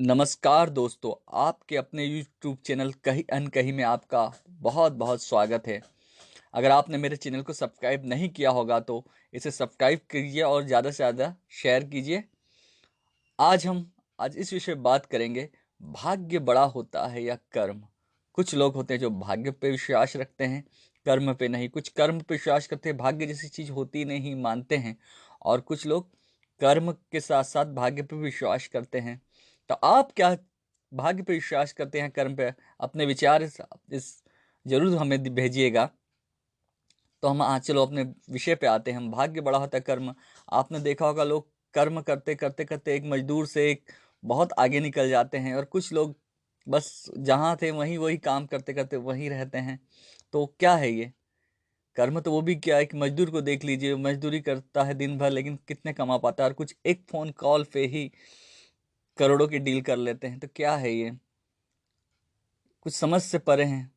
नमस्कार दोस्तों, आपके अपने YouTube चैनल कहीं अनकहीं में आपका बहुत बहुत स्वागत है। अगर आपने मेरे चैनल को सब्सक्राइब नहीं किया होगा तो इसे सब्सक्राइब कीजिए और ज़्यादा से ज़्यादा शेयर कीजिए। आज इस विषय पे बात करेंगे, भाग्य बड़ा होता है या कर्म। कुछ लोग होते हैं जो भाग्य पे विश्वास रखते हैं, कर्म पे नहीं। कुछ कर्म पे विश्वास करते हैं, भाग्य जैसी चीज़ होती नहीं मानते हैं। और कुछ लोग कर्म के साथ साथ भाग्य पे विश्वास करते हैं। तो आप क्या भाग्य पे विश्वास करते हैं, कर्म पे? अपने विचार इस जरूर हमें भेजिएगा। तो हम आज चलो अपने विषय पे आते हैं। हम भाग्य बड़ा होता है कर्म। आपने देखा होगा, लोग कर्म करते करते करते एक मजदूर से एक बहुत आगे निकल जाते हैं, और कुछ लोग बस जहाँ थे वहीं वही काम करते करते वहीं रहते हैं। तो क्या है ये कर्म? तो वो भी क्या, एक मजदूर को देख लीजिए, मजदूरी करता है दिन भर, लेकिन कितने कमा पाता है, और कुछ एक फोन कॉल पे ही करोड़ों की डील कर लेते हैं। तो क्या है ये? कुछ समझ से परे हैं।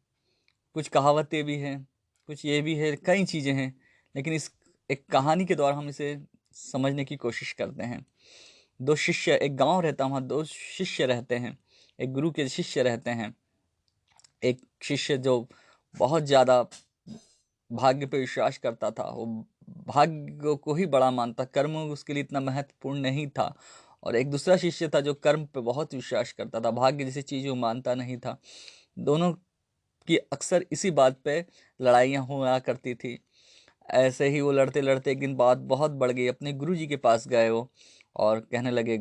कुछ कहावतें भी हैं, कुछ ये भी है, कई चीज़ें हैं। लेकिन इस एक कहानी के द्वारा हम इसे समझने की कोशिश करते हैं। दो शिष्य, एक गांव रहता, वहाँ दो शिष्य रहते हैं। एक गुरु के शिष्य रहते हैं। एक शिष्य जो बहुत ज़्यादा भाग्य पे विश्वास करता था, वो भाग्य को ही बड़ा मानता, कर्म उसके लिए इतना महत्वपूर्ण नहीं था। और एक दूसरा शिष्य था जो कर्म पे बहुत विश्वास करता था, भाग्य जैसी चीज़ वो मानता नहीं था। दोनों की अक्सर इसी बात पे लड़ाइयाँ हुआ करती थी। ऐसे ही वो लड़ते लड़ते एक दिन बात बहुत बढ़ गई। अपने गुरुजी के पास गए वो, और कहने लगे,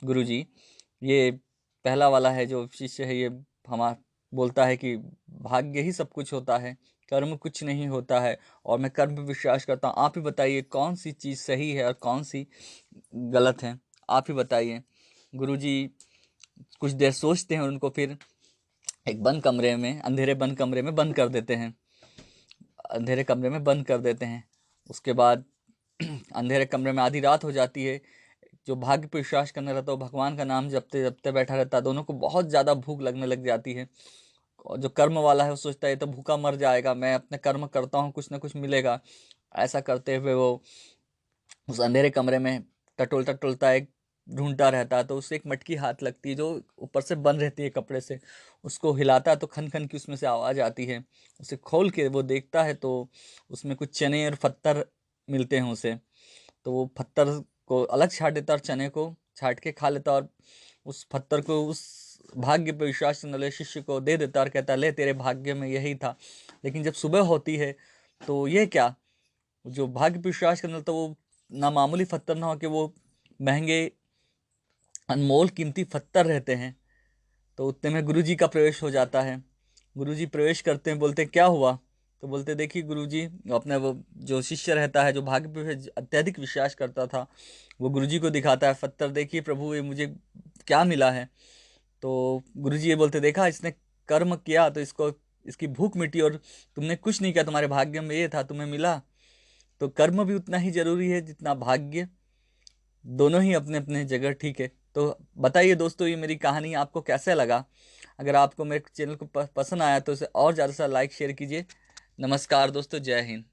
गुरुजी, ये पहला वाला है जो शिष्य है, ये हमारा बोलता है कि भाग्य ही सब कुछ होता है, कर्म कुछ नहीं होता है, और मैं कर्म पे विश्वास करता हूँ। आप ही बताइए कौन सी चीज़ सही है और कौन सी गलत है, आप ही बताइए। गुरुजी कुछ देर सोचते हैं और उनको फिर एक बंद कमरे में, अंधेरे बंद कमरे में बंद कर देते हैं। अंधेरे कमरे में बंद कर देते हैं। उसके बाद अंधेरे कमरे में आधी रात हो जाती है। जो भाग्य पे विश्वास करने रहता है वो भगवान का नाम जपते जपते बैठा रहता है। दोनों को बहुत ज़्यादा भूख लगने लग जाती है। और जो कर्म वाला है वो सोचता है ये तो भूखा मर जाएगा, मैं अपने कर्म करता हूँ, कुछ ना कुछ मिलेगा। ऐसा करते हुए वो उस अंधेरे कमरे में टटोलता टटोलता एक ढूंढता रहता है। तो उससे एक मटकी हाथ लगती है जो ऊपर से बंद रहती है कपड़े से। उसको हिलाता है तो खन खन की उसमें से आवाज़ आती है। उसे खोल के वो देखता है तो उसमें कुछ चने और पत्थर मिलते हैं उसे। तो वो पत्थर को अलग छाट देता और चने को छाट के खा लेता, और उस पत्थर को उस भाग्य पे विश्वास करने वाले शिष्य को दे देता और कहता, ले तेरे भाग्य में यही था। लेकिन जब सुबह होती है तो ये क्या, जो भाग्य पे विश्वास करने वाला था वो ना मामूली पत्थर ना हो कि वो महंगे अनमोल कीमती पत्थर रहते हैं। तो उतने में गुरुजी का प्रवेश हो जाता है। गुरुजी प्रवेश करते हैं, बोलते हैं क्या हुआ? तो बोलते, देखिए गुरुजी, अपने वो जो शिष्य रहता है जो भाग्य पे अत्यधिक विश्वास करता था, वो गुरुजी को दिखाता है पत्थर, देखिए प्रभु ये मुझे क्या मिला है। तो गुरुजी ये बोलते, देखा इसने कर्म किया तो इसको इसकी भूख मिटी, और तुमने कुछ नहीं किया, तुम्हारे भाग्य में ये था, तुम्हें मिला। तो कर्म भी उतना ही जरूरी है जितना भाग्य। दोनों ही अपने अपने जगह ठीक है। तो बताइए दोस्तों, ये मेरी कहानी आपको कैसा लगा? अगर आपको मेरे चैनल को पसंद आया तो इसे और ज़्यादा से लाइक शेयर कीजिए। नमस्कार दोस्तों, जय हिंद।